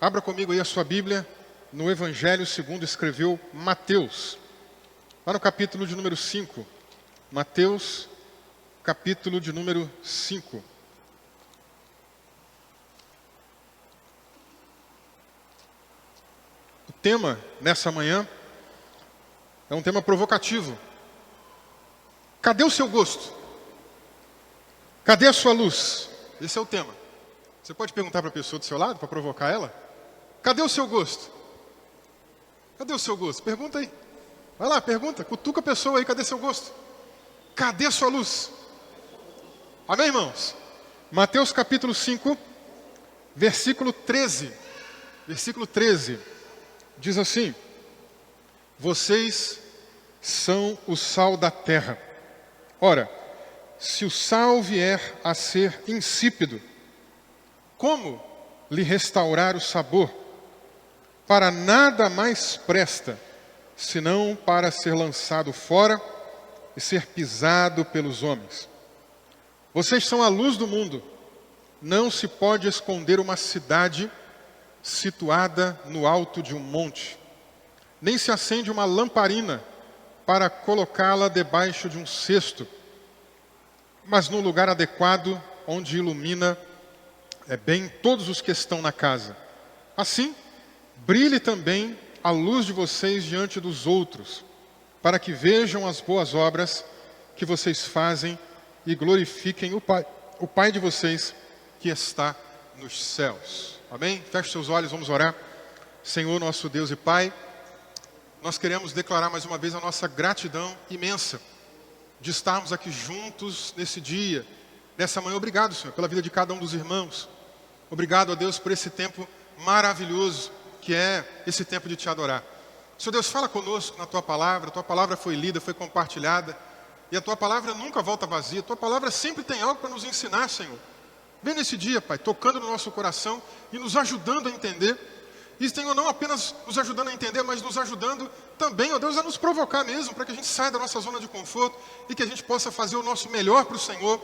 Abra comigo aí a sua Bíblia no Evangelho segundo escreveu Mateus. Lá no capítulo de número 5. Mateus, capítulo de número 5. O tema nessa manhã é um tema provocativo. Cadê o seu gosto? Cadê a sua luz? Esse é o tema. Você pode perguntar para a pessoa do seu lado, para provocar ela? Cadê o seu gosto? Cadê o seu gosto? Pergunta aí. Vai lá, pergunta. Cutuca a pessoa aí, cadê seu gosto? Cadê a sua luz? Amém, irmãos? Mateus capítulo 5, versículo 13. Versículo 13. Diz assim: vocês são o sal da terra. Ora, se o sal vier a ser insípido, como lhe restaurar o sabor? Para nada mais presta, senão para ser lançado fora e ser pisado pelos homens. Vocês são a luz do mundo. Não se pode esconder uma cidade situada no alto de um monte. Nem se acende uma lamparina para colocá-la debaixo de um cesto, mas no lugar adequado, onde ilumina bem todos os que estão na casa. Assim, brilhe também a luz de vocês diante dos outros, para que vejam as boas obras que vocês fazem e glorifiquem o Pai de vocês que está nos céus. Amém? Feche seus olhos, vamos orar. Senhor, nosso Deus e Pai, nós queremos declarar mais uma vez a nossa gratidão imensa de estarmos aqui juntos nesse dia, nessa manhã. Obrigado, Senhor, pela vida de cada um dos irmãos. Obrigado, ó Deus, por esse tempo maravilhoso que é esse tempo de Te adorar. Senhor Deus, fala conosco na Tua palavra foi lida, foi compartilhada, e a Tua palavra nunca volta vazia, a Tua palavra sempre tem algo para nos ensinar, Senhor. Vem nesse dia, Pai, tocando no nosso coração e nos ajudando a entender, e Senhor, não apenas nos ajudando a entender, mas nos ajudando também, ó Deus, a nos provocar mesmo, para que a gente saia da nossa zona de conforto e que a gente possa fazer o nosso melhor para o Senhor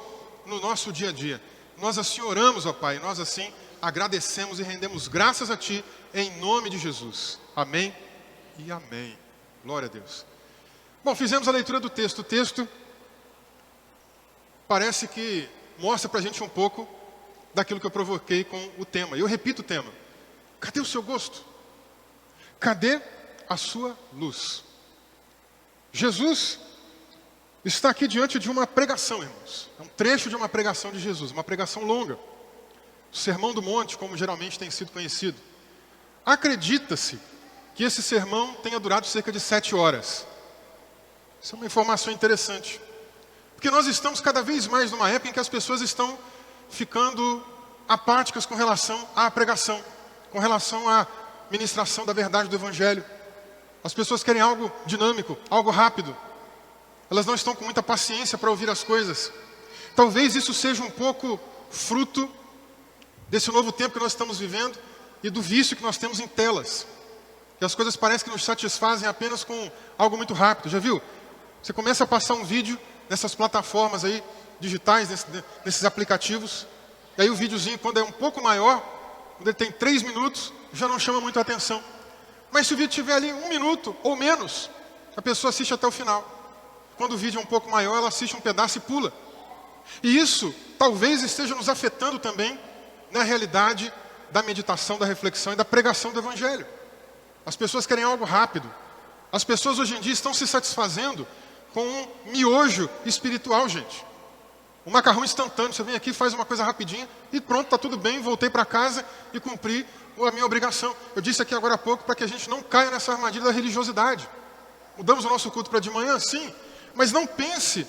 no nosso dia a dia. Nós assim oramos, ó Pai, nós assim agradecemos e rendemos graças a Ti, em nome de Jesus. Amém e amém. Glória a Deus. Bom, fizemos a leitura do texto. O texto parece que mostra para a gente um pouco daquilo que eu provoquei com o tema. E eu repito o tema. Cadê o seu gosto? Cadê a sua luz? Jesus está aqui diante de uma pregação, irmãos. É um trecho de uma pregação de Jesus, uma pregação longa. O Sermão do Monte, como geralmente tem sido conhecido. Acredita-se que esse sermão tenha durado cerca de 7 horas. Isso é uma informação interessante. Porque nós estamos cada vez mais numa época em que as pessoas estão ficando apáticas com relação à pregação, com relação à ministração da verdade do Evangelho. As pessoas querem algo dinâmico, algo rápido. Elas não estão com muita paciência para ouvir as coisas. Talvez isso seja um pouco fruto desse novo tempo que nós estamos vivendo e do vício que nós temos em telas. Que as coisas parecem que nos satisfazem apenas com algo muito rápido. Já viu? Você começa a passar um vídeo nessas plataformas aí digitais, nesses aplicativos. E aí o videozinho, quando é um pouco maior, quando ele tem 3 minutos, já não chama muito a atenção. Mas se o vídeo tiver ali 1 minuto ou menos, a pessoa assiste até o final. Quando o vídeo é um pouco maior, ela assiste um pedaço e pula. E isso talvez esteja nos afetando também na realidade da meditação, da reflexão e da pregação do Evangelho. As pessoas querem algo rápido. As pessoas hoje em dia estão se satisfazendo com um miojo espiritual, gente. Um macarrão instantâneo. Você vem aqui, faz uma coisa rapidinha e pronto, está tudo bem, voltei para casa e cumpri a minha obrigação. Eu disse aqui agora há pouco para que a gente não caia nessa armadilha da religiosidade. Mudamos o nosso culto para de manhã, sim, mas não pense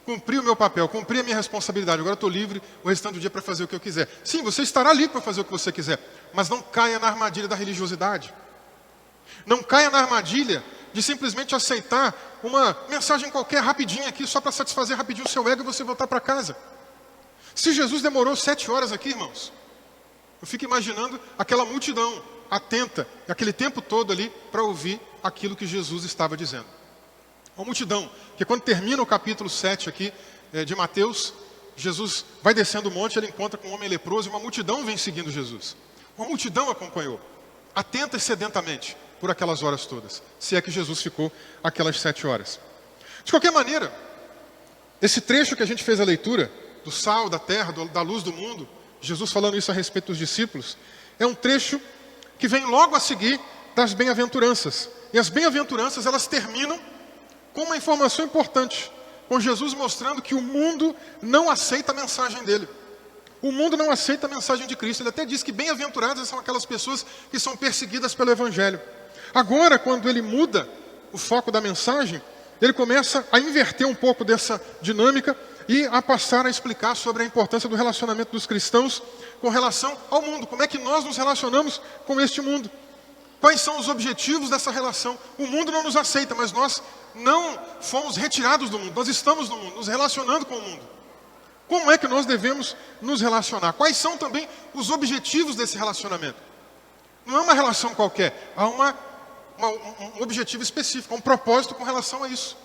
cumpri o meu papel, cumpri a minha responsabilidade, agora eu estou livre o restante do dia para fazer o que eu quiser. Sim, você estará livre para fazer o que você quiser, mas não caia na armadilha da religiosidade. Não caia na armadilha de simplesmente aceitar uma mensagem qualquer rapidinha aqui, só para satisfazer rapidinho o seu ego e você voltar para casa. Se Jesus demorou 7 horas aqui, irmãos, eu fico imaginando aquela multidão atenta, aquele tempo todo ali, para ouvir aquilo que Jesus estava dizendo. Uma multidão, que quando termina o capítulo 7 aqui de Mateus, Jesus vai descendo o monte, ele encontra com um homem leproso e uma multidão vem seguindo Jesus. Uma multidão acompanhou, atenta e sedentamente, por aquelas horas todas, se é que Jesus ficou aquelas 7 horas. De qualquer maneira, esse trecho que a gente fez a leitura, do sal, da terra, da luz do mundo, Jesus falando isso a respeito dos discípulos, é um trecho que vem logo a seguir das bem-aventuranças. E as bem-aventuranças, elas terminam com uma informação importante, com Jesus mostrando que o mundo não aceita a mensagem dele. O mundo não aceita a mensagem de Cristo. Ele até diz que bem-aventuradas são aquelas pessoas que são perseguidas pelo Evangelho. Agora, quando ele muda o foco da mensagem, ele começa a inverter um pouco dessa dinâmica e a passar a explicar sobre a importância do relacionamento dos cristãos com relação ao mundo. Como é que nós nos relacionamos com este mundo? Quais são os objetivos dessa relação? O mundo não nos aceita, mas nós não fomos retirados do mundo. Nós estamos no mundo, nos relacionando com o mundo. Como é que nós devemos nos relacionar? Quais são também os objetivos desse relacionamento? Não é uma relação qualquer, há um objetivo específico, um propósito com relação a isso.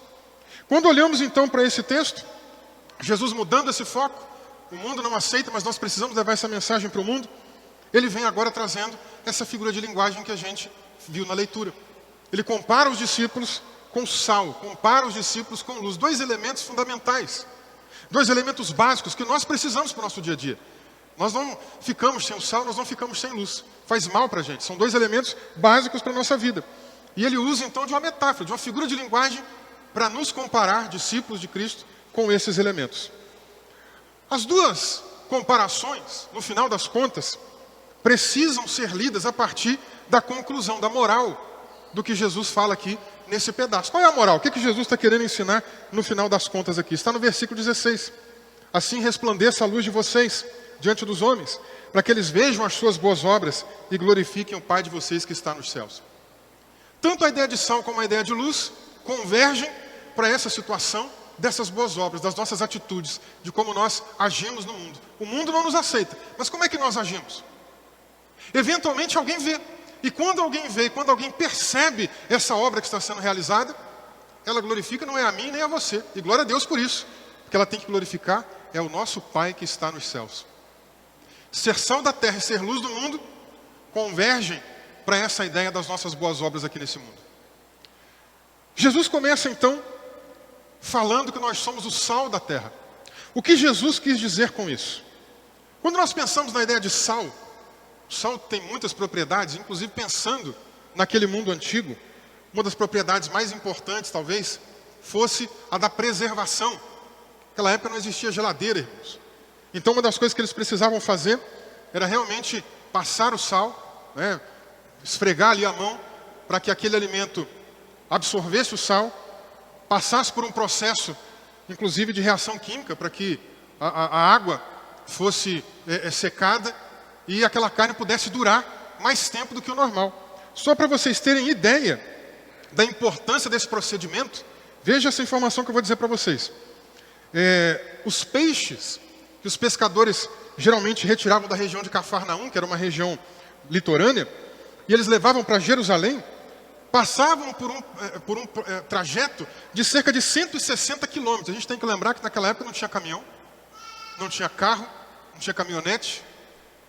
Quando olhamos então para esse texto, Jesus mudando esse foco, o mundo não aceita, mas nós precisamos levar essa mensagem para o mundo. Ele vem agora trazendo essa figura de linguagem que a gente viu na leitura. Ele compara os discípulos com sal, compara os discípulos com luz. 2 elementos fundamentais, 2 elementos básicos que nós precisamos para o nosso dia a dia. Nós não ficamos sem o sal, nós não ficamos sem luz. Faz mal para a gente. São 2 elementos básicos para a nossa vida. E ele usa então de uma metáfora, de uma figura de linguagem para nos comparar, discípulos de Cristo, com esses elementos. As 2 comparações, no final das contas, precisam ser lidas a partir da conclusão, da moral do que Jesus fala aqui nesse pedaço. Qual é a moral? O que Jesus está querendo ensinar no final das contas aqui? Está no versículo 16. Assim resplandeça a luz de vocês diante dos homens, para que eles vejam as suas boas obras e glorifiquem o Pai de vocês que está nos céus. Tanto a ideia de sal como a ideia de luz convergem para essa situação dessas boas obras, das nossas atitudes, de como nós agimos no mundo. O mundo não nos aceita, mas como é que nós agimos? Eventualmente alguém vê, e quando alguém vê, quando alguém percebe essa obra que está sendo realizada, ela glorifica não é a mim nem a você, e glória a Deus por isso, porque ela tem que glorificar é o nosso Pai que está nos céus. Ser sal da terra e ser luz do mundo convergem para essa ideia das nossas boas obras aqui nesse mundo. Jesus começa então falando que nós somos o sal da terra. O que Jesus quis dizer com isso? Quando nós pensamos na ideia de sal, o sal tem muitas propriedades, inclusive pensando naquele mundo antigo, uma das propriedades mais importantes talvez fosse a da preservação. Naquela época não existia geladeira, irmãos. Então uma das coisas que eles precisavam fazer era realmente passar o sal, né, esfregar ali a mão, para que aquele alimento absorvesse o sal, passasse por um processo, inclusive de reação química, para que a água fosse secada e aquela carne pudesse durar mais tempo do que o normal. Só para vocês terem ideia da importância desse procedimento, veja essa informação que eu vou dizer para vocês. Os peixes que os pescadores geralmente retiravam da região de Cafarnaum, que era uma região litorânea, e eles levavam para Jerusalém, passavam por um trajeto de cerca de 160 quilômetros. A gente tem que lembrar que naquela época não tinha caminhão, não tinha carro, não tinha caminhonete.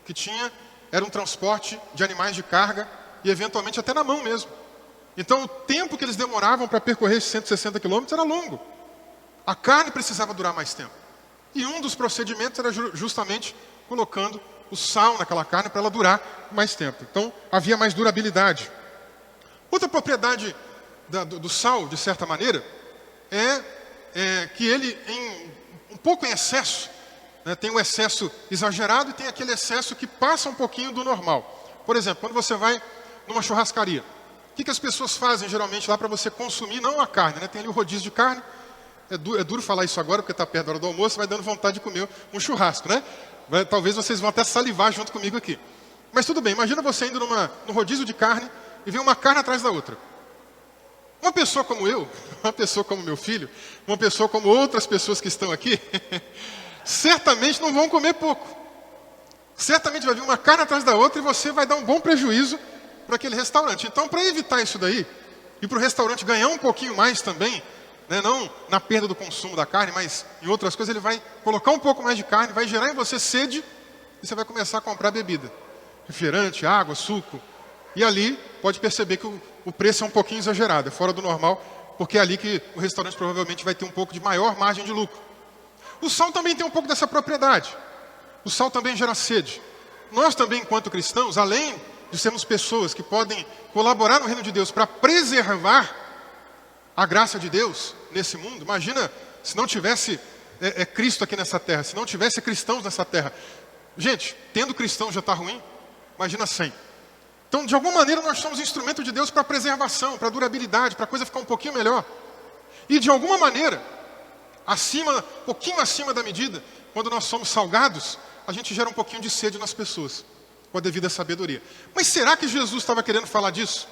O que tinha era um transporte de animais de carga e eventualmente até na mão mesmo. Então o tempo que eles demoravam para percorrer esses 160 quilômetros era longo. A carne precisava durar mais tempo. E um dos procedimentos era justamente colocando o sal naquela carne para ela durar mais tempo. Então havia mais durabilidade. Outra propriedade do sal, de certa maneira, é que ele, um pouco em excesso, né, tem o excesso exagerado e tem aquele excesso que passa um pouquinho do normal. Por exemplo, quando você vai numa churrascaria, o que as pessoas fazem geralmente lá para você consumir, não a carne, né? Tem ali o rodízio de carne. É duro falar isso agora, porque está perto da hora do almoço, vai dando vontade de comer um churrasco, né? Talvez vocês vão até salivar junto comigo aqui. Mas tudo bem, imagina você indo no rodízio de carne e vem uma carne atrás da outra. Uma pessoa como eu, uma pessoa como meu filho, uma pessoa como outras pessoas que estão aqui, certamente não vão comer pouco. Certamente vai vir uma carne atrás da outra e você vai dar um bom prejuízo para aquele restaurante. Então, para evitar isso daí, e para o restaurante ganhar um pouquinho mais também, né, não na perda do consumo da carne, mas em outras coisas, ele vai colocar um pouco mais de carne, vai gerar em você sede e você vai começar a comprar bebida. refrigerante, água, suco. E ali pode perceber que o preço é um pouquinho exagerado, é fora do normal, porque é ali que o restaurante provavelmente vai ter um pouco de maior margem de lucro. O sal também tem um pouco dessa propriedade. O sal também gera sede. Nós também, enquanto cristãos, além de sermos pessoas que podem colaborar no reino de Deus para preservar a graça de Deus nesse mundo, imagina se não tivesse Cristo aqui nessa terra, se não tivesse cristãos nessa terra. Gente, tendo cristãos já está ruim, imagina sem. Então, de alguma maneira, nós somos instrumento de Deus para preservação, para durabilidade, para a coisa ficar um pouquinho melhor. E de alguma maneira, pouquinho acima da medida, quando nós somos salgados, a gente gera um pouquinho de sede nas pessoas, com a devida sabedoria. Mas será que Jesus estava querendo falar disso?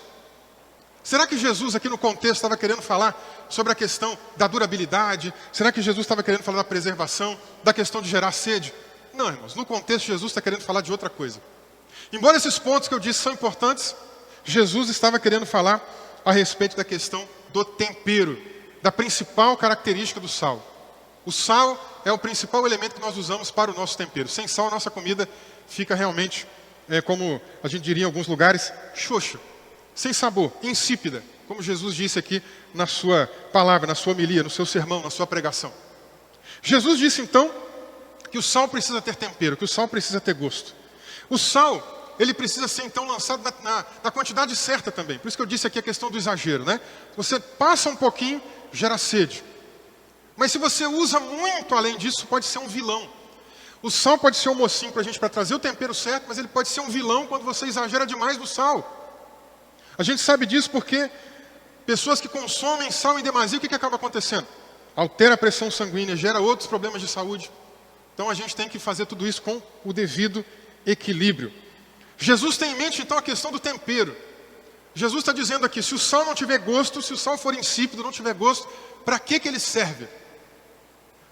Será que Jesus aqui no contexto estava querendo falar sobre a questão da durabilidade? Será que Jesus estava querendo falar da preservação, da questão de gerar sede? Não, irmãos, no contexto Jesus está querendo falar de outra coisa. Embora esses pontos que eu disse são importantes, Jesus estava querendo falar a respeito da questão do tempero, da principal característica do sal. O sal é o principal elemento que nós usamos para o nosso tempero. Sem sal, a nossa comida fica realmente, como a gente diria em alguns lugares, xoxa, sem sabor, insípida, como Jesus disse aqui na sua palavra, na sua homilia, no seu sermão, na sua pregação. Jesus disse então que o sal precisa ter tempero, que o sal precisa ter gosto. O sal, ele precisa ser então lançado na quantidade certa também. Por isso que eu disse aqui a questão do exagero, né? Você passa um pouquinho, gera sede. Mas se você usa muito além disso, pode ser um vilão. O sal pode ser um mocinho para trazer o tempero certo, mas ele pode ser um vilão quando você exagera demais no sal. A gente sabe disso porque pessoas que consomem sal em demasia, o que acaba acontecendo? Altera a pressão sanguínea, gera outros problemas de saúde. Então a gente tem que fazer tudo isso com o devido equilíbrio. Jesus tem em mente então a questão do tempero. Jesus está dizendo aqui, se o sal não tiver gosto, se o sal for insípido, não tiver gosto, para que ele serve?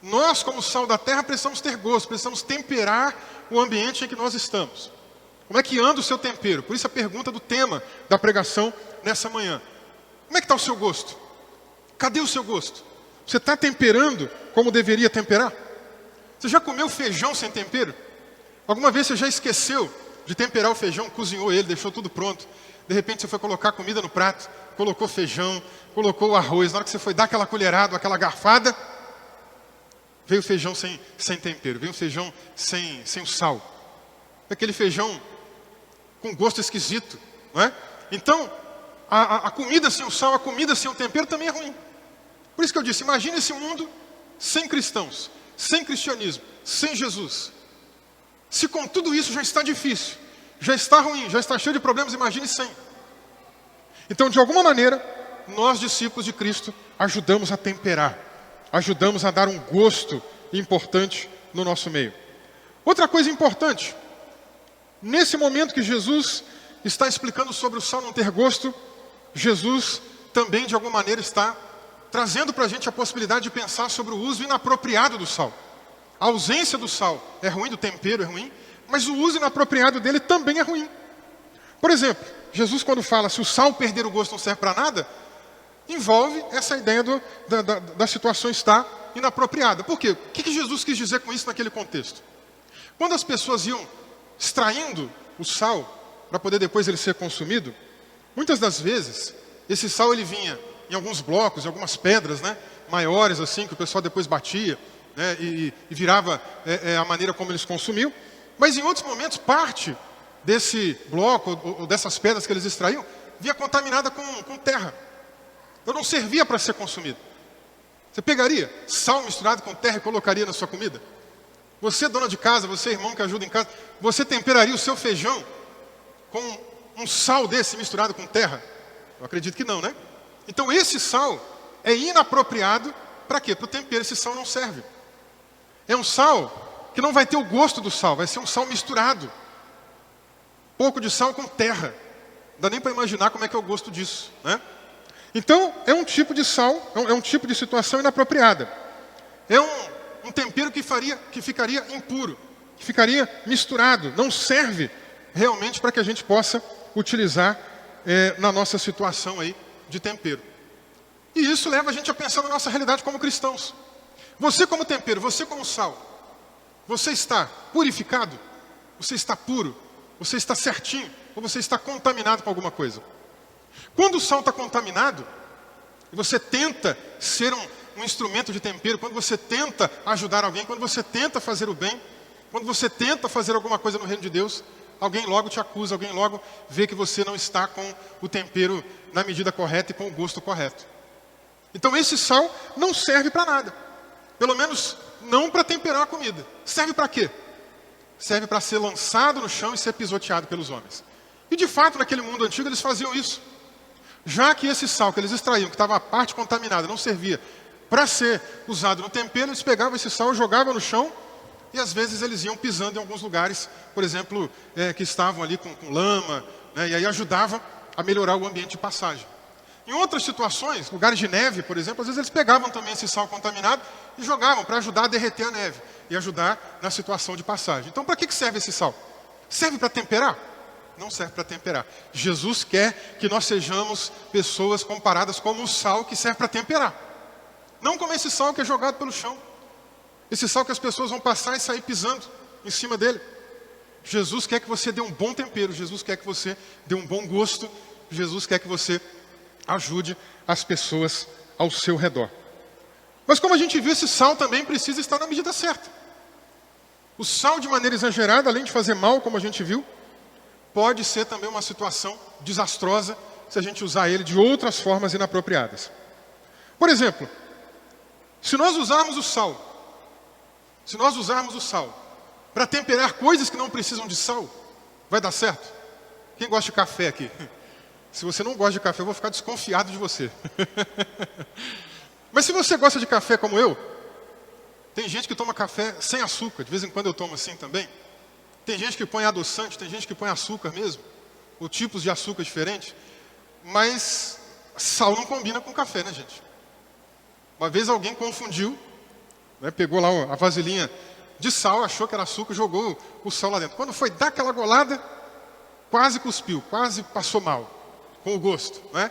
Nós, como sal da terra, precisamos ter gosto, precisamos temperar o ambiente em que nós estamos. Como é que anda o seu tempero? Por isso a pergunta do tema da pregação nessa manhã. Como é que está o seu gosto? Cadê o seu gosto? Você está temperando como deveria temperar? Você já comeu feijão sem tempero? Alguma vez você já esqueceu de temperar o feijão, cozinhou ele, deixou tudo pronto. De repente você foi colocar comida no prato, colocou feijão, colocou o arroz. Na hora que você foi dar aquela colherada, aquela garfada, veio o feijão sem tempero, veio o feijão sem o sal. Aquele feijão com gosto esquisito, não é? Então, a comida sem o sal, a comida sem o tempero também é ruim. Por isso que eu disse, imagine esse mundo sem cristãos, sem cristianismo, sem Jesus. Se com tudo isso já está difícil, já está ruim, já está cheio de problemas, imagine sem. Então, de alguma maneira, nós, discípulos de Cristo, ajudamos a temperar, ajudamos a dar um gosto importante no nosso meio. Outra coisa importante, nesse momento que Jesus está explicando sobre o sal não ter gosto, Jesus também, de alguma maneira, está trazendo para a gente a possibilidade de pensar sobre o uso inapropriado do sal. A ausência do sal é ruim, do tempero é ruim, mas o uso inapropriado dele também é ruim. Por exemplo, Jesus quando fala se o sal perder o gosto não serve para nada, envolve essa ideia da situação estar inapropriada. Por quê? O que Jesus quis dizer com isso naquele contexto? Quando as pessoas iam extraindo o sal para poder depois ele ser consumido, muitas das vezes esse sal ele vinha em alguns blocos, em algumas pedras, né, maiores assim, que o pessoal depois batia, né, e virava a maneira como eles consumiam. Mas em outros momentos, parte desse bloco ou dessas pedras que eles extraíam, vinha contaminada com terra. Então não servia para ser consumido. Você pegaria sal misturado com terra e colocaria na sua comida? Você, dona de casa, você, irmão que ajuda em casa, você temperaria o seu feijão com um sal desse misturado com terra? Eu acredito que não, né? Então esse sal é inapropriado para quê? Para o tempero, esse sal não serve. É um sal que não vai ter o gosto do sal, vai ser um sal misturado. Pouco de sal com terra. Não dá nem para imaginar como é que é o gosto disso, né? Então, é um tipo de sal, é um tipo de situação inapropriada. É um tempero que ficaria impuro, que ficaria misturado. Não serve realmente para que a gente possa utilizar na nossa situação aí de tempero. E isso leva a gente a pensar na nossa realidade como cristãos. Você como tempero, você como sal, você está purificado? Você está puro? Você está certinho ou você está contaminado com alguma coisa? Quando o sal está contaminado, e você tenta ser um instrumento de tempero, quando você tenta ajudar alguém, quando você tenta fazer o bem, quando você tenta fazer alguma coisa no reino de Deus, alguém logo te acusa, alguém logo vê que você não está com o tempero na medida correta e com o gosto correto. Então esse sal não serve para nada. Pelo menos não para temperar a comida. Serve para quê? Serve para ser lançado no chão e ser pisoteado pelos homens. E de fato, naquele mundo antigo, eles faziam isso. Já que esse sal que eles extraíam, que estava a parte contaminada, não servia para ser usado no tempero, eles pegavam esse sal, jogavam no chão, e às vezes eles iam pisando em alguns lugares, por exemplo, que estavam ali com lama, né, e aí ajudava a melhorar o ambiente de passagem. Em outras situações, lugares de neve, por exemplo, às vezes eles pegavam também esse sal contaminado e jogavam para ajudar a derreter a neve e ajudar na situação de passagem. Então, para que serve esse sal? Serve para temperar? Não serve para temperar. Jesus quer que nós sejamos pessoas comparadas como o sal que serve para temperar. Não como esse sal que é jogado pelo chão. Esse sal que as pessoas vão passar e sair pisando em cima dele. Jesus quer que você dê um bom tempero. Jesus quer que você dê um bom gosto. Jesus quer que você ajude as pessoas ao seu redor. Mas como a gente viu, esse sal também precisa estar na medida certa. O sal, de maneira exagerada, além de fazer mal, como a gente viu, pode ser também uma situação desastrosa se a gente usar ele de outras formas inapropriadas. Por exemplo, se nós usarmos o sal para temperar coisas que não precisam de sal, vai dar certo? Quem gosta de café aqui? Se você não gosta de café, eu vou ficar desconfiado de você. Mas se você gosta de café como eu, tem gente que toma café sem açúcar, de vez em quando eu tomo assim também. Tem gente que põe adoçante, tem gente que põe açúcar mesmo, ou tipos de açúcar diferentes. Mas sal não combina com café, né, gente? Uma vez alguém confundiu, né, pegou lá a vasilhinha de sal, achou que era açúcar, jogou o sal lá dentro. Quando foi dar aquela golada, quase cuspiu, quase passou mal com o gosto, né?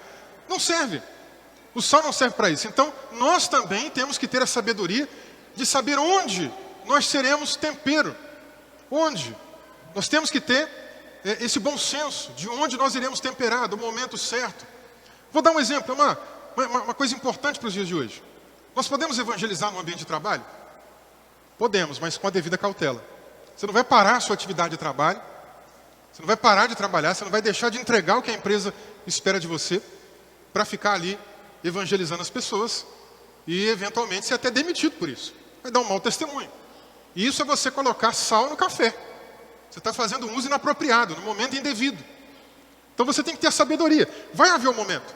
Não serve. O sal não serve para isso. Então, nós também temos que ter a sabedoria de saber onde nós seremos tempero. Onde? Nós temos que ter esse bom senso de onde nós iremos temperar, do momento certo. Vou dar um exemplo, uma coisa importante para os dias de hoje. Nós podemos evangelizar no ambiente de trabalho? Podemos, mas com a devida cautela. Você não vai parar a sua atividade de trabalho, você não vai parar de trabalhar, você não vai deixar de entregar o que a empresa espera de você para ficar ali evangelizando as pessoas e eventualmente ser até demitido por isso. Vai dar um mau testemunho. E isso é você colocar sal no café. Você está fazendo um uso inapropriado, no momento indevido. Então você tem que ter a sabedoria. Vai haver um momento.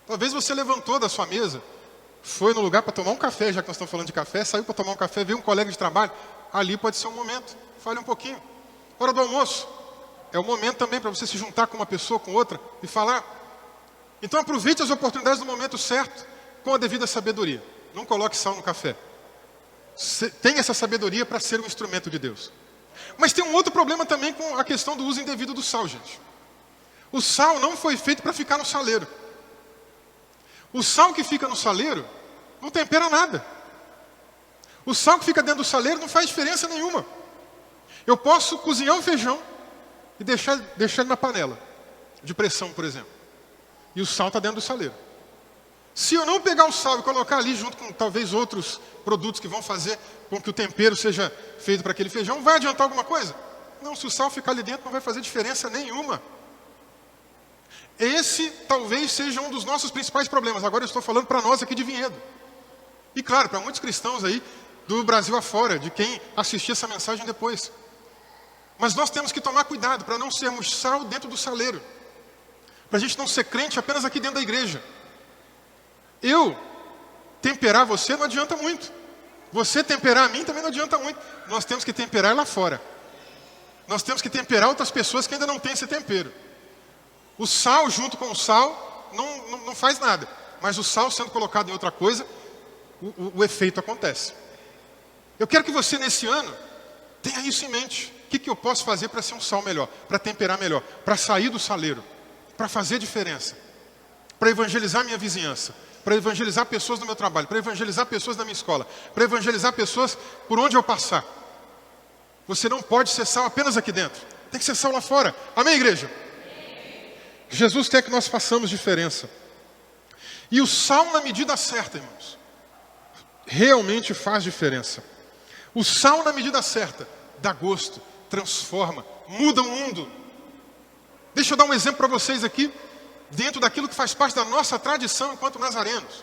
Talvez você levantou da sua mesa, foi no lugar para tomar um café, já que nós estamos falando de café, saiu para tomar um café, veio um colega de trabalho. Ali pode ser um momento. Fale um pouquinho. Hora do almoço. É o momento também para você se juntar com uma pessoa, com outra e falar. Então aproveite as oportunidades no momento certo, com a devida sabedoria. Não coloque sal no café. Tenha essa sabedoria para ser um instrumento de Deus. Mas tem um outro problema também com a questão do uso indevido do sal, gente. O sal não foi feito para ficar no saleiro. O sal que fica no saleiro não tempera nada. O sal que fica dentro do saleiro não faz diferença nenhuma. Eu posso cozinhar um feijão e deixar ele na panela de pressão, por exemplo. E o sal está dentro do saleiro. Se eu não pegar o sal e colocar ali junto com talvez outros produtos que vão fazer com que o tempero seja feito para aquele feijão, vai adiantar alguma coisa? Não, se o sal ficar ali dentro não vai fazer diferença nenhuma. Esse talvez seja um dos nossos principais problemas. Agora eu estou falando para nós aqui de Vinhedo. E claro, para muitos cristãos aí do Brasil afora, de quem assistir essa mensagem depois. Mas nós temos que tomar cuidado para não sermos sal dentro do saleiro. Para a gente não ser crente apenas aqui dentro da igreja. Eu temperar você não adianta muito. Você temperar a mim também não adianta muito. Nós temos que temperar lá fora. Nós temos que temperar outras pessoas que ainda não têm esse tempero. O sal junto com o sal não faz nada. Mas o sal sendo colocado em outra coisa, o efeito acontece. Eu quero que você nesse ano tenha isso em mente. O que eu posso fazer para ser um sal melhor? Para temperar melhor? Para sair do saleiro? Para fazer diferença? Para evangelizar minha vizinhança? Para evangelizar pessoas no meu trabalho? Para evangelizar pessoas na minha escola? Para evangelizar pessoas por onde eu passar? Você não pode ser sal apenas aqui dentro. Tem que ser sal lá fora. Amém, igreja? Jesus quer que nós façamos diferença. E o sal na medida certa, irmãos, realmente faz diferença. O sal na medida certa dá gosto, transforma, muda o mundo. Deixa eu dar um exemplo para vocês aqui, dentro daquilo que faz parte da nossa tradição enquanto nazarenos.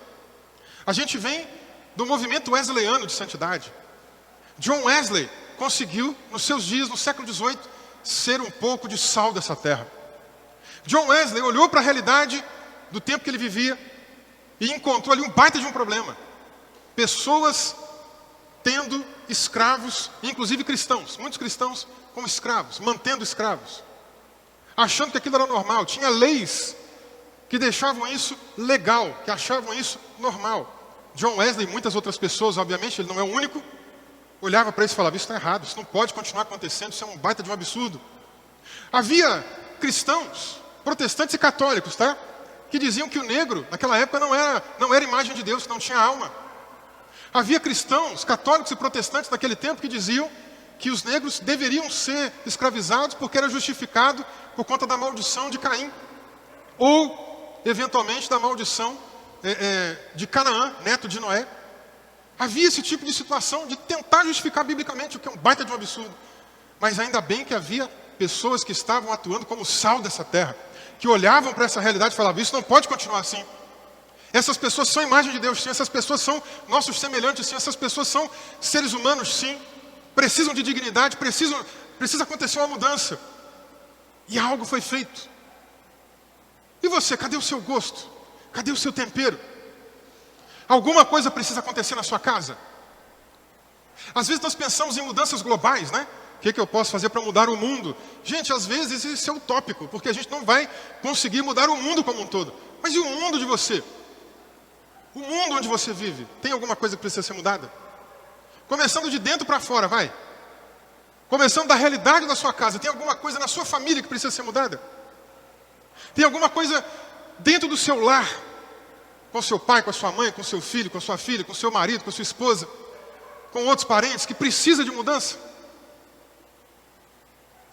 A gente vem do movimento wesleyano de santidade. John Wesley conseguiu, nos seus dias, no século XVIII, ser um pouco de sal dessa terra. John Wesley olhou para a realidade do tempo que ele vivia e encontrou ali um baita de um problema. Pessoas tendo escravos, inclusive cristãos, muitos cristãos como escravos, mantendo escravos, achando que aquilo era normal. Tinha leis que deixavam isso legal, que achavam isso normal. John Wesley e muitas outras pessoas, obviamente, ele não é o único, olhava para isso e falava, isso está errado, isso não pode continuar acontecendo, isso é um baita de um absurdo. Havia cristãos, protestantes e católicos, tá? Que diziam que o negro, naquela época, não era imagem de Deus, que não tinha alma. Havia cristãos, católicos e protestantes naquele tempo que diziam que os negros deveriam ser escravizados porque era justificado por conta da maldição de Caim. Ou, eventualmente, da maldição de Canaã, neto de Noé. Havia esse tipo de situação de tentar justificar biblicamente, o que é um baita de um absurdo. Mas ainda bem que havia pessoas que estavam atuando como sal dessa terra, que olhavam para essa realidade e falavam, isso não pode continuar assim. Essas pessoas são imagem de Deus, sim. Essas pessoas são nossos semelhantes, sim. Essas pessoas são seres humanos, sim. Precisam de dignidade, precisa acontecer uma mudança. E algo foi feito. E você, cadê o seu gosto? Cadê o seu tempero? Alguma coisa precisa acontecer na sua casa. Às vezes nós pensamos em mudanças globais, né? O que eu posso fazer para mudar o mundo? Gente, às vezes isso é utópico, porque a gente não vai conseguir mudar o mundo como um todo. Mas e o mundo de você? O mundo onde você vive, tem alguma coisa que precisa ser mudada? Começando de dentro para fora, vai. Começando da realidade da sua casa, tem alguma coisa na sua família que precisa ser mudada? Tem alguma coisa dentro do seu lar, com seu pai, com a sua mãe, com seu filho, com a sua filha, com seu marido, com sua esposa, com outros parentes, que precisa de mudança?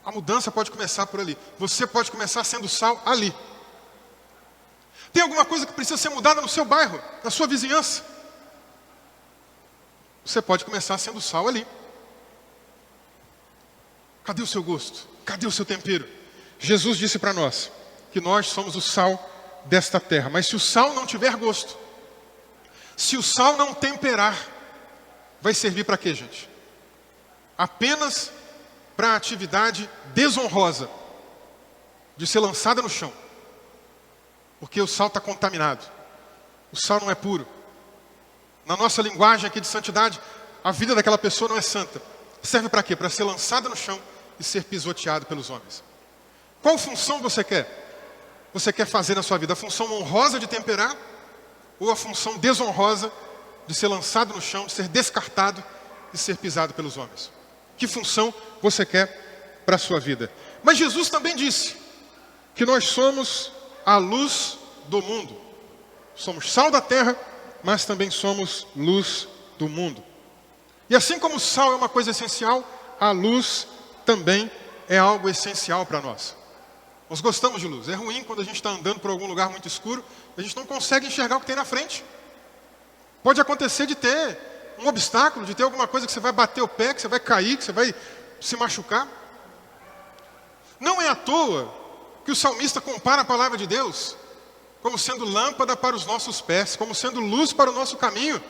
A mudança pode começar por ali. Você pode começar sendo sal ali. Tem alguma coisa que precisa ser mudada no seu bairro, na sua vizinhança? Você pode começar sendo sal ali. Cadê o seu gosto? Cadê o seu tempero? Jesus disse para nós que nós somos o sal desta terra. Mas se o sal não tiver gosto, se o sal não temperar, vai servir para quê, gente? Apenas para a atividade desonrosa de ser lançada no chão. Porque o sal está contaminado. O sal não é puro. Na nossa linguagem aqui de santidade, a vida daquela pessoa não é santa. Serve para quê? Para ser lançada no chão e ser pisoteado pelos homens. Qual função você quer? Você quer fazer na sua vida? A função honrosa de temperar? Ou a função desonrosa de ser lançado no chão, de ser descartado e ser pisado pelos homens? Que função você quer para a sua vida? Mas Jesus também disse que nós somos a luz do mundo. Somos sal da terra, mas também somos luz do mundo. E assim como o sal é uma coisa essencial, a luz também é algo essencial para nós. Nós gostamos de luz. É ruim quando a gente está andando por algum lugar muito escuro, a gente não consegue enxergar o que tem na frente. Pode acontecer de ter um obstáculo, de ter alguma coisa que você vai bater o pé, que você vai cair, que você vai se machucar. Não é à toa que o salmista compara a palavra de Deus como sendo lâmpada para os nossos pés, como sendo luz para o nosso caminho.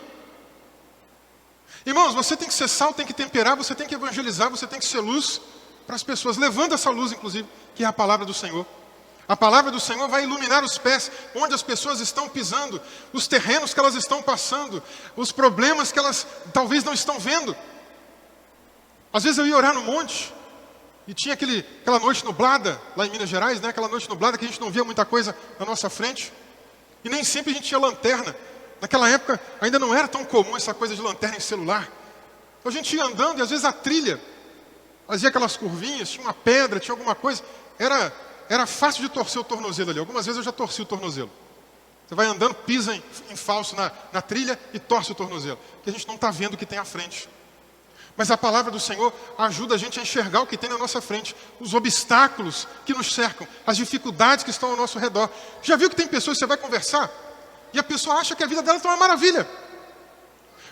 Irmãos, você tem que ser sal, tem que temperar, você tem que evangelizar, você tem que ser luz para as pessoas, levando essa luz, inclusive, que é a palavra do Senhor. A palavra do Senhor vai iluminar os pés, onde as pessoas estão pisando, os terrenos que elas estão passando, os problemas que elas talvez não estão vendo. Às vezes eu ia orar no monte, e tinha aquela noite nublada, lá em Minas Gerais, né? Aquela noite nublada que a gente não via muita coisa na nossa frente. E nem sempre a gente tinha lanterna. Naquela época ainda não era tão comum essa coisa de lanterna em celular. Então a gente ia andando e às vezes a trilha fazia aquelas curvinhas, tinha uma pedra, tinha alguma coisa. Era fácil de torcer o tornozelo ali. Algumas vezes eu já torci o tornozelo. Você vai andando, pisa em falso na trilha e torce o tornozelo. Porque a gente não está vendo o que tem à frente. Mas a palavra do Senhor ajuda a gente a enxergar o que tem na nossa frente, os obstáculos que nos cercam, as dificuldades que estão ao nosso redor. Já viu que tem pessoas que você vai conversar e a pessoa acha que a vida dela está uma maravilha.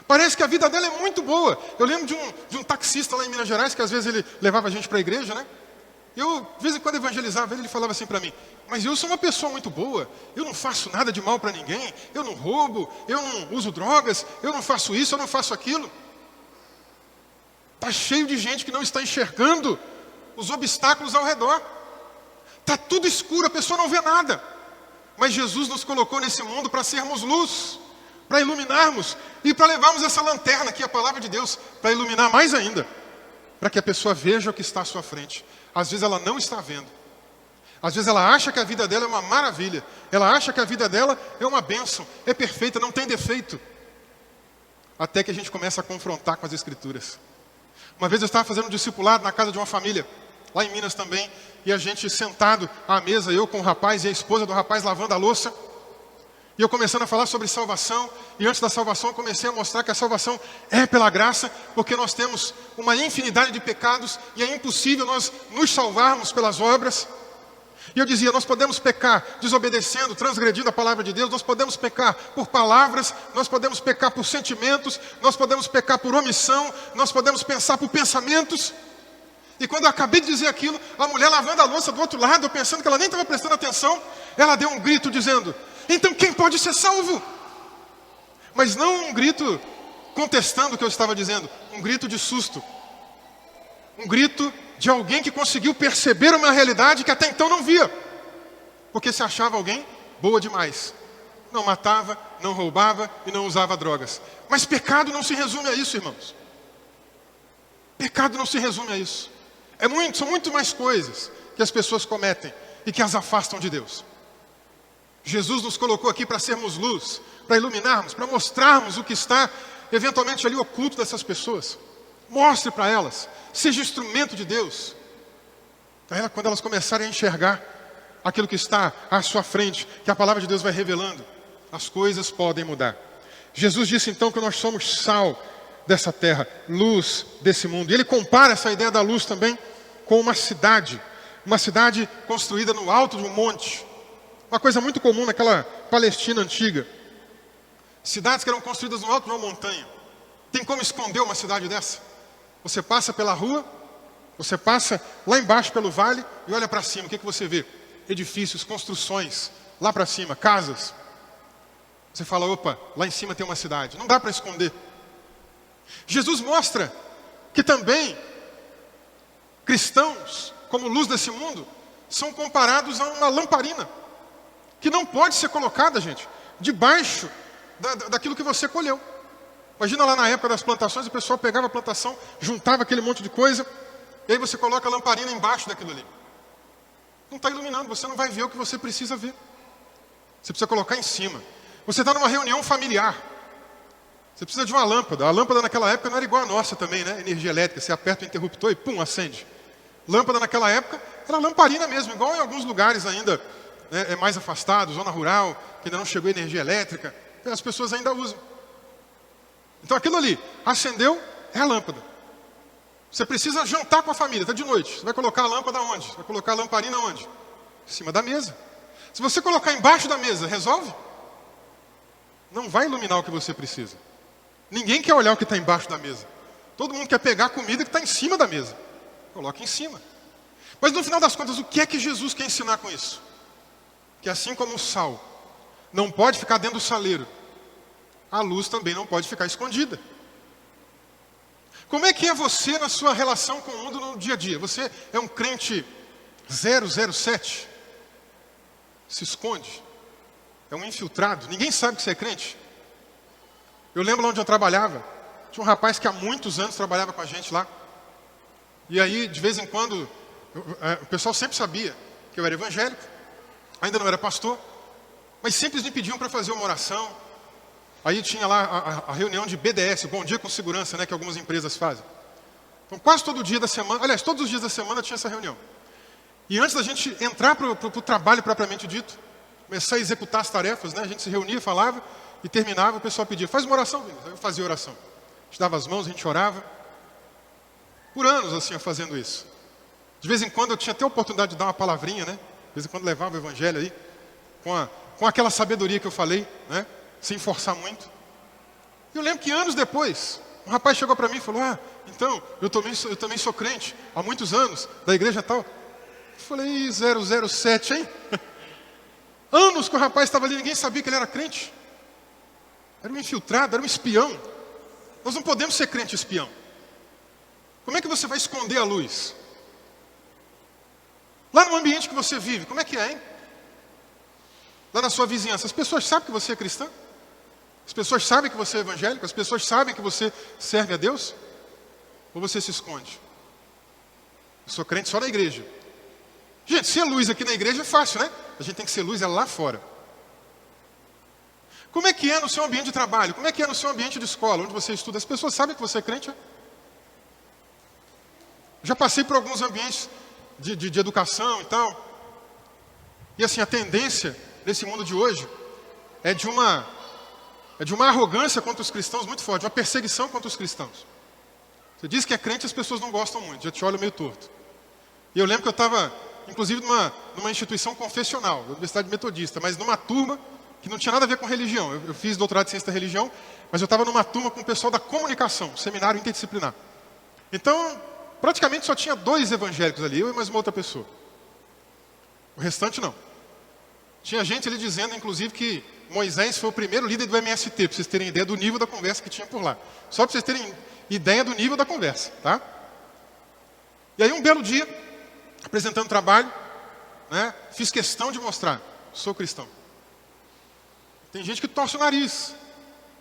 Parece que a vida dela é muito boa. Eu lembro de um taxista lá em Minas Gerais, que às vezes ele levava a gente para a igreja, né? Eu, de vez em quando, evangelizava ele falava assim para mim: mas eu sou uma pessoa muito boa, eu não faço nada de mal para ninguém, eu não roubo, eu não uso drogas, eu não faço isso, eu não faço aquilo. Está cheio de gente que não está enxergando os obstáculos ao redor. Está tudo escuro, a pessoa não vê nada. Mas Jesus nos colocou nesse mundo para sermos luz, para iluminarmos e para levarmos essa lanterna aqui, a palavra de Deus, para iluminar mais ainda, para que a pessoa veja o que está à sua frente. Às vezes ela não está vendo. Às vezes ela acha que a vida dela é uma maravilha. Ela acha que a vida dela é uma bênção, é perfeita, não tem defeito. Até que a gente começa a confrontar com as Escrituras. Uma vez eu estava fazendo um discipulado na casa de uma família, lá em Minas também, e a gente sentado à mesa, eu com o rapaz e a esposa do rapaz lavando a louça, e eu começando a falar sobre salvação, e antes da salvação eu comecei a mostrar que a salvação é pela graça, porque nós temos uma infinidade de pecados, e é impossível nós nos salvarmos pelas obras. E eu dizia, nós podemos pecar desobedecendo, transgredindo a palavra de Deus, nós podemos pecar por palavras, nós podemos pecar por sentimentos, nós podemos pecar por omissão, nós podemos pensar por pensamentos. E quando eu acabei de dizer aquilo, a mulher lavando a louça do outro lado, eu pensando que ela nem estava prestando atenção, ela deu um grito dizendo: então quem pode ser salvo? Mas não um grito contestando o que eu estava dizendo, um grito de susto. Um grito de alguém que conseguiu perceber uma realidade que até então não via. Porque se achava alguém boa demais. Não matava, não roubava e não usava drogas. Mas pecado não se resume a isso, irmãos. Pecado não se resume a isso. São muito mais coisas que as pessoas cometem e que as afastam de Deus. Jesus nos colocou aqui para sermos luz, para iluminarmos, para mostrarmos o que está eventualmente ali oculto dessas pessoas. Mostre para elas, seja instrumento de Deus. Quando elas começarem a enxergar aquilo que está à sua frente, que a palavra de Deus vai revelando, as coisas podem mudar. Jesus disse então que nós somos sal dessa terra, luz desse mundo. E ele compara essa ideia da luz também com uma cidade construída no alto de um monte. Uma coisa muito comum naquela Palestina antiga. Cidades que eram construídas no alto de uma montanha. Tem como esconder uma cidade dessa? Você passa pela rua, você passa lá embaixo pelo vale e olha para cima, o que você vê? Edifícios, construções, lá para cima, casas. Você fala, opa, lá em cima tem uma cidade. Não dá para esconder. Jesus mostra que também cristãos, como luz desse mundo, são comparados a uma lamparina, que não pode ser colocada, gente, debaixo daquilo que você colheu. Imagina lá na época das plantações, o pessoal pegava a plantação, juntava aquele monte de coisa, e aí você coloca a lamparina embaixo daquilo ali. Não está iluminando, você não vai ver o que você precisa ver. Você precisa colocar em cima. Você está numa reunião familiar. Você precisa de uma lâmpada. A lâmpada naquela época não era igual a nossa também, né? Energia elétrica, você aperta o interruptor e pum, acende. Lâmpada naquela época era lamparina mesmo, igual em alguns lugares ainda, né, mais afastados, zona rural, que ainda não chegou energia elétrica. As pessoas ainda usam. Então aquilo ali, acendeu, é a lâmpada. Você precisa jantar com a família, está de noite. Você vai colocar a lâmpada onde? Você vai colocar a lamparina onde? Em cima da mesa. Se você colocar embaixo da mesa, resolve? Não vai iluminar o que você precisa. Ninguém quer olhar o que está embaixo da mesa. Todo mundo quer pegar a comida que está em cima da mesa. Coloca em cima. Mas no final das contas, o que é que Jesus quer ensinar com isso? Que assim como o sal não pode ficar dentro do saleiro, a luz também não pode ficar escondida. Como é que é você na sua relação com o mundo no dia a dia? Você é um crente 007? Se esconde? É um infiltrado? Ninguém sabe que você é crente? Eu lembro lá onde eu trabalhava, tinha um rapaz que há muitos anos trabalhava com a gente lá. E aí, de vez em quando, o pessoal sempre sabia que eu era evangélico, ainda não era pastor, mas sempre me pediam para fazer uma oração. Aí tinha lá a reunião de BDS, Bom Dia com Segurança, né, que algumas empresas fazem. Então quase todo dia da semana, aliás, todos os dias da semana tinha essa reunião. E antes da gente entrar para o trabalho propriamente dito, começar a executar as tarefas, né, a gente se reunia, falava e terminava, o pessoal pedia, faz uma oração, Vinícius. Aí eu fazia oração. A gente dava as mãos, a gente orava. por anos assim, fazendo isso. De vez em quando eu tinha até a oportunidade de dar uma palavrinha, né? De vez em quando levava o evangelho aí, com aquela sabedoria que eu falei, né? Sem forçar muito. E eu lembro que anos depois, um rapaz chegou para mim e falou, então, eu também sou crente, há muitos anos, da igreja tal. Eu falei, 007, hein? Anos que o rapaz estava ali, ninguém sabia que ele era crente. Era um infiltrado, era um espião. Nós não podemos ser crente espião. Como é que você vai esconder a luz? Lá no ambiente que você vive, como é que é, hein? Lá na sua vizinhança, as pessoas sabem que você é cristão? As pessoas sabem que você é evangélico? As pessoas sabem que você serve a Deus? Ou você se esconde? Eu sou crente só na igreja. Gente, ser luz aqui na igreja é fácil, né? A gente tem que ser luz lá fora. Como é que é no seu ambiente de trabalho? Como é que é no seu ambiente de escola, onde você estuda? As pessoas sabem que você é crente? Já passei por alguns ambientes de educação e tal. E assim, a tendência nesse mundo de hoje é de uma arrogância contra os cristãos muito forte, uma perseguição contra os cristãos. Você diz que é crente, as pessoas não gostam muito, já te olham meio torto. E eu lembro que eu estava, inclusive, numa instituição confessional, da Universidade Metodista, mas numa turma que não tinha nada a ver com religião. Eu fiz doutorado em ciência da religião, mas eu estava numa turma com o pessoal da comunicação, um seminário interdisciplinar. Então, praticamente só tinha 2 evangélicos ali, eu e mais uma outra pessoa. O restante não. Tinha gente ali dizendo, inclusive, que Moisés foi o primeiro líder do MST, para vocês terem ideia do nível da conversa que tinha por lá. Só para vocês terem ideia do nível da conversa, tá? E aí um belo dia, apresentando trabalho, né, fiz questão de mostrar, sou cristão. Tem gente que torce o nariz,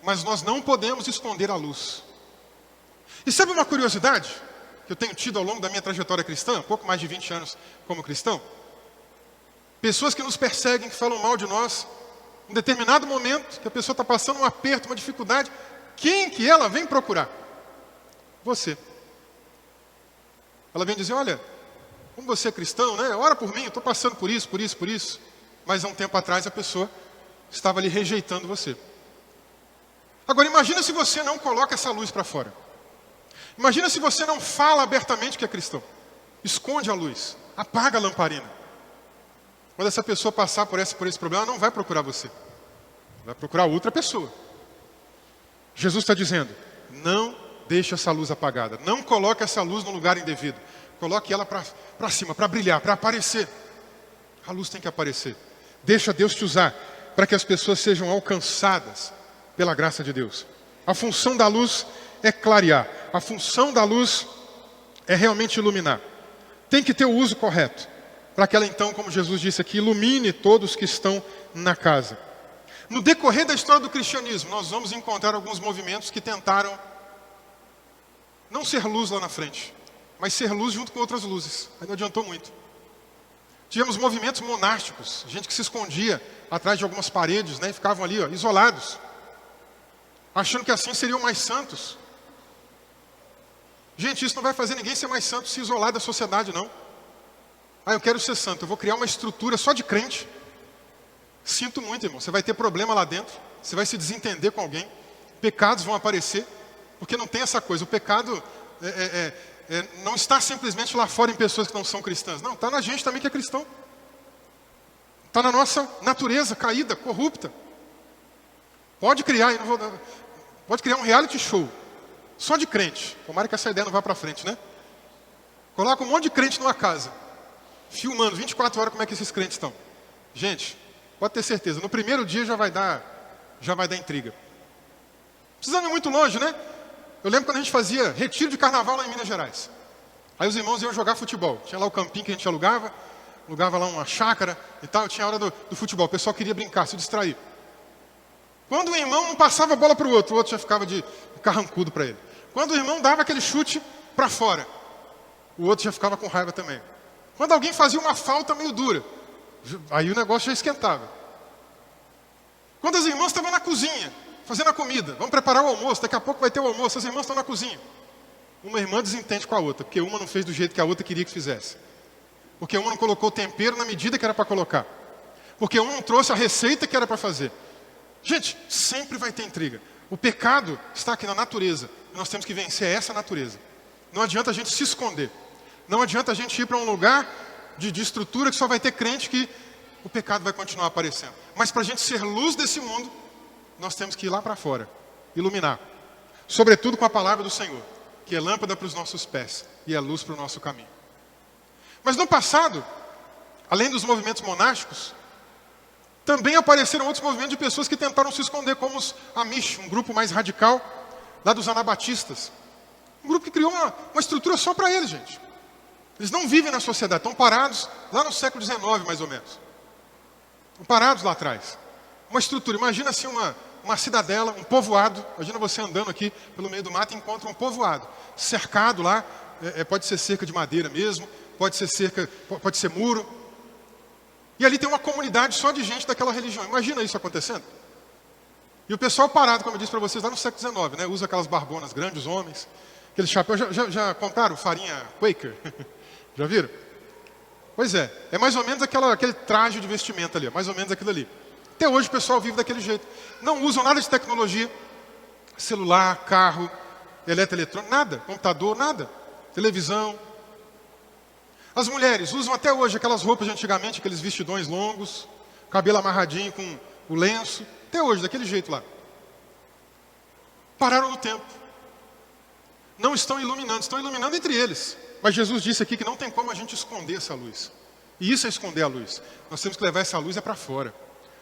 mas nós não podemos esconder a luz. E sabe uma curiosidade que eu tenho tido ao longo da minha trajetória cristã, pouco mais de 20 anos como cristão? Pessoas que nos perseguem, que falam mal de nós, em um determinado momento, que a pessoa está passando um aperto, uma dificuldade, quem que ela vem procurar? Você. Ela vem dizer, olha, como você é cristão, né? Ora por mim, eu estou passando por isso. Mas há um tempo atrás a pessoa estava ali rejeitando você. Agora imagina se você não coloca essa luz para fora. Imagina se você não fala abertamente que é cristão. Esconde a luz, apaga a lamparina. Quando essa pessoa passar por esse problema, ela não vai procurar você. Vai procurar outra pessoa. Jesus está dizendo, não deixe essa luz apagada. Não coloque essa luz no lugar indevido. Coloque ela para cima, para brilhar, para aparecer. A luz tem que aparecer. Deixa Deus te usar para que as pessoas sejam alcançadas pela graça de Deus. A função da luz é clarear. A função da luz é realmente iluminar. Tem que ter o uso correto. Para que ela então, como Jesus disse aqui, ilumine todos que estão na casa. No decorrer da história do cristianismo, nós vamos encontrar alguns movimentos que tentaram não ser luz lá na frente, mas ser luz junto com outras luzes. Aí não adiantou muito. Tivemos movimentos monásticos, gente que se escondia atrás de algumas paredes, né, e ficavam ali, isolados, achando que assim seriam mais santos. Gente, isso não vai fazer ninguém ser mais santo se isolar da sociedade, não. Eu quero ser santo, eu vou criar uma estrutura só de crente. Sinto muito, irmão, você vai ter problema lá dentro, você vai se desentender com alguém, pecados vão aparecer, porque não tem essa coisa, o pecado não está simplesmente lá fora em pessoas que não são cristãs, não, está na gente também que é cristão. Está na nossa natureza caída, corrupta. Pode criar um reality show, só de crente, tomara que essa ideia não vá para frente, né? Coloca um monte de crente numa casa, filmando 24 horas como é que esses crentes estão. Gente, pode ter certeza, no primeiro dia já vai dar intriga. Precisamos ir muito longe, né? Eu lembro quando a gente fazia retiro de carnaval lá em Minas Gerais. Aí os irmãos iam jogar futebol. Tinha lá o campinho que a gente alugava lá uma chácara e tal. Tinha a hora do futebol. O pessoal queria brincar, se distrair. Quando o irmão não passava a bola para o outro já ficava de carrancudo para ele. Quando o irmão dava aquele chute para fora, o outro já ficava com raiva também. Quando alguém fazia uma falta meio dura, aí o negócio já esquentava. Quando as irmãs estavam na cozinha, fazendo a comida, vamos preparar o almoço, daqui a pouco vai ter o almoço, as irmãs estão na cozinha. Uma irmã desentende com a outra, porque uma não fez do jeito que a outra queria que fizesse. Porque uma não colocou o tempero na medida que era para colocar. Porque uma não trouxe a receita que era para fazer. Gente, sempre vai ter intriga. O pecado está aqui na natureza, e nós temos que vencer essa natureza. Não adianta a gente se esconder. Não adianta a gente ir para um lugar de estrutura que só vai ter crente que o pecado vai continuar aparecendo. Mas para a gente ser luz desse mundo, nós temos que ir lá para fora, iluminar. Sobretudo com a palavra do Senhor, que é lâmpada para os nossos pés e é luz para o nosso caminho. Mas no passado, além dos movimentos monásticos, também apareceram outros movimentos de pessoas que tentaram se esconder, como os Amish, um grupo mais radical, lá dos anabatistas. Um grupo que criou uma estrutura só para eles, gente. Eles não vivem na sociedade, estão parados lá no século XIX, mais ou menos. Estão parados lá atrás. Uma estrutura, imagina assim uma cidadela, um povoado. Imagina você andando aqui pelo meio do mato e encontra um povoado. Cercado lá, pode ser cerca de madeira mesmo, pode ser muro. E ali tem uma comunidade só de gente daquela religião. Imagina isso acontecendo. E o pessoal parado, como eu disse para vocês, lá no século XIX, né? Usa aquelas barbonas grandes, homens. Aqueles chapéus. Já compraram farinha Quaker? Já viram? Pois é mais ou menos aquele traje de vestimenta ali, mais ou menos aquilo ali. Até hoje o pessoal vive daquele jeito. Não usam nada de tecnologia, celular, carro, eletroeletrônico, nada, computador, nada, televisão. As mulheres usam até hoje aquelas roupas de antigamente, aqueles vestidões longos, cabelo amarradinho com o lenço, até hoje, daquele jeito lá. Pararam no tempo. Não estão iluminando entre eles. Mas Jesus disse aqui que não tem como a gente esconder essa luz. E isso é esconder a luz. Nós temos que levar essa luz para fora.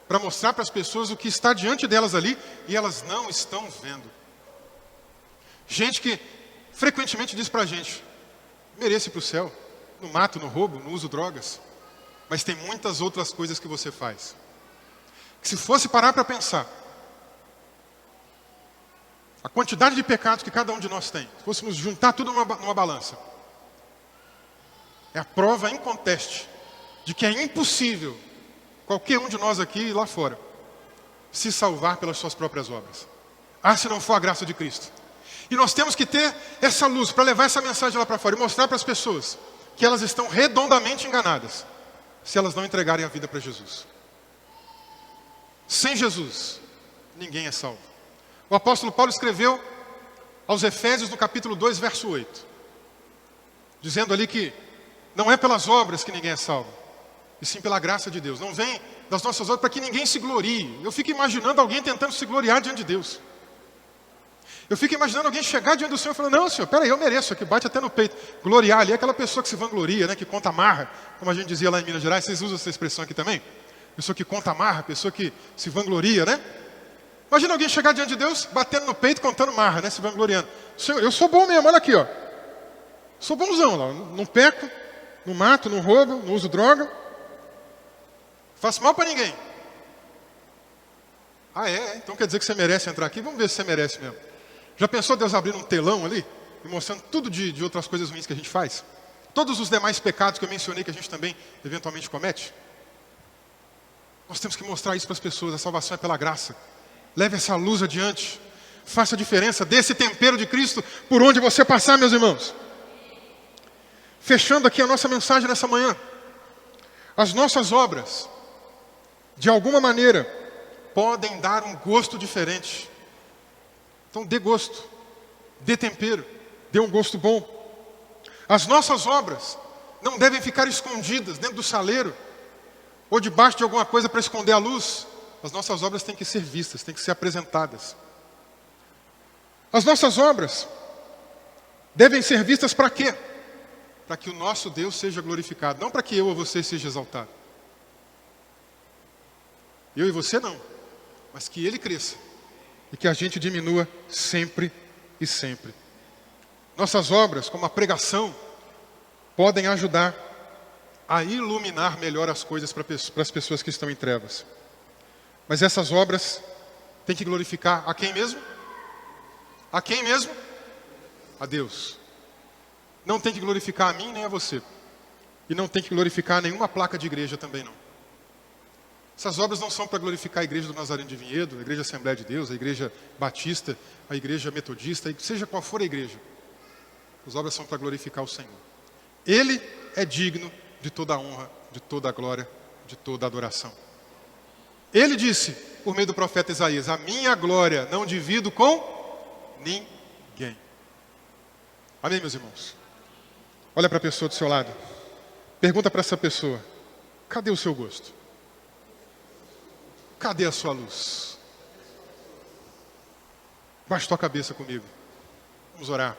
Para mostrar para as pessoas o que está diante delas ali e elas não estão vendo. Gente que frequentemente diz para a gente, mereço ir para o céu. Não mato, não roubo, não uso drogas. Mas tem muitas outras coisas que você faz. Que se fosse parar para pensar, a quantidade de pecados que cada um de nós tem, se fôssemos juntar tudo numa balança, é a prova inconteste de que é impossível qualquer um de nós aqui e lá fora se salvar pelas suas próprias obras. Se não for a graça de Cristo. E nós temos que ter essa luz para levar essa mensagem lá para fora e mostrar para as pessoas que elas estão redondamente enganadas se elas não entregarem a vida para Jesus. Sem Jesus, ninguém é salvo. O apóstolo Paulo escreveu aos Efésios no capítulo 2, verso 8, dizendo ali que não é pelas obras que ninguém é salvo, e sim pela graça de Deus. Não vem das nossas obras para que ninguém se glorie. Eu fico imaginando alguém tentando se gloriar diante de Deus. Eu fico imaginando alguém chegar diante do Senhor e falar, não, Senhor, peraí, eu mereço aqui, bate até no peito. Gloriar ali é aquela pessoa que se vangloria, né, que conta marra, como a gente dizia lá em Minas Gerais. Vocês usam essa expressão aqui também? Pessoa que conta marra, pessoa que se vangloria, né? Imagina alguém chegar diante de Deus, batendo no peito, contando marra, né, se vangloriando. Senhor, eu sou bom mesmo, olha aqui, ó. Sou bonzão lá, não peco, não mato, não roubo, não uso droga. Faço mal para ninguém. Então quer dizer que você merece entrar aqui? Vamos ver se você merece mesmo. Já pensou Deus abrindo um telão ali e mostrando tudo de outras coisas ruins que a gente faz? Todos os demais pecados que eu mencionei que a gente também eventualmente comete? Nós temos que mostrar isso para as pessoas. A salvação é pela graça. Leve essa luz adiante. Faça a diferença. Dê esse tempero de Cristo por onde você passar, meus irmãos. Fechando aqui a nossa mensagem nessa manhã. As nossas obras, de alguma maneira, podem dar um gosto diferente. Então dê gosto, dê tempero, dê um gosto bom. As nossas obras não devem ficar escondidas dentro do saleiro ou debaixo de alguma coisa para esconder a luz. As nossas obras têm que ser vistas, têm que ser apresentadas. As nossas obras devem ser vistas para quê? Para que o nosso Deus seja glorificado, não para que eu ou você seja exaltado. Eu e você não, mas que Ele cresça e que a gente diminua sempre e sempre. Nossas obras, como a pregação, podem ajudar a iluminar melhor as coisas para as pessoas que estão em trevas. Mas essas obras têm que glorificar a quem mesmo? A quem mesmo? A Deus. Não tem que glorificar a mim nem a você. E não tem que glorificar nenhuma placa de igreja também não. Essas obras não são para glorificar a igreja do Nazareno de Vinhedo, a igreja Assembleia de Deus, a igreja Batista, a igreja Metodista, seja qual for a igreja. As obras são para glorificar o Senhor. Ele é digno de toda a honra, de toda a glória, de toda a adoração. Ele disse, por meio do profeta Isaías, a minha glória não divido com ninguém. Amém, meus irmãos? Olha para a pessoa do seu lado. Pergunta para essa pessoa: cadê o seu gosto? Cadê a sua luz? Baixa tua cabeça comigo. Vamos orar.